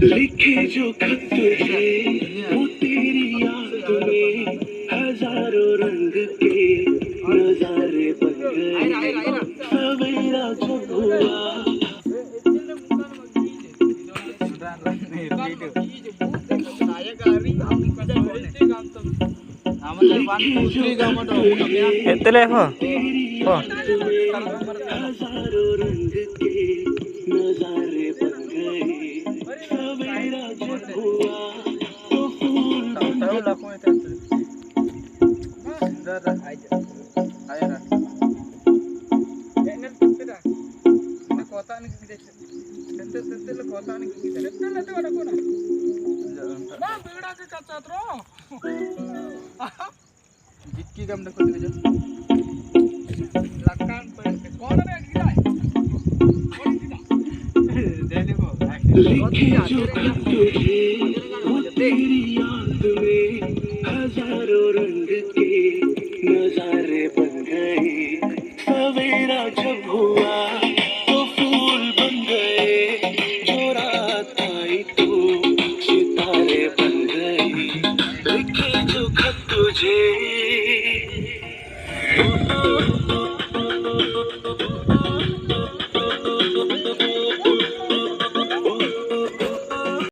लिखे जो खत तुझे वो तेरी याद में हजारों रंग के नजारे बन गए। सवेरा जब हुआ එතලේ හෝ හෝ हजारों रंग के नजारे बन गए। सवेरा जब हुआ तो फूल जिक्की कम देखो देखो लक्कान पर कौन है गिरा है कौन गिरा दे देखो लिखे जो खत तुझे वो तेरी याद में हजारों रंग के नजारे बन गए। सवेरा जब हुआ तो फूल बन गए। जो रात आई तो सितारे बन गए। लिखे जो खत तुझे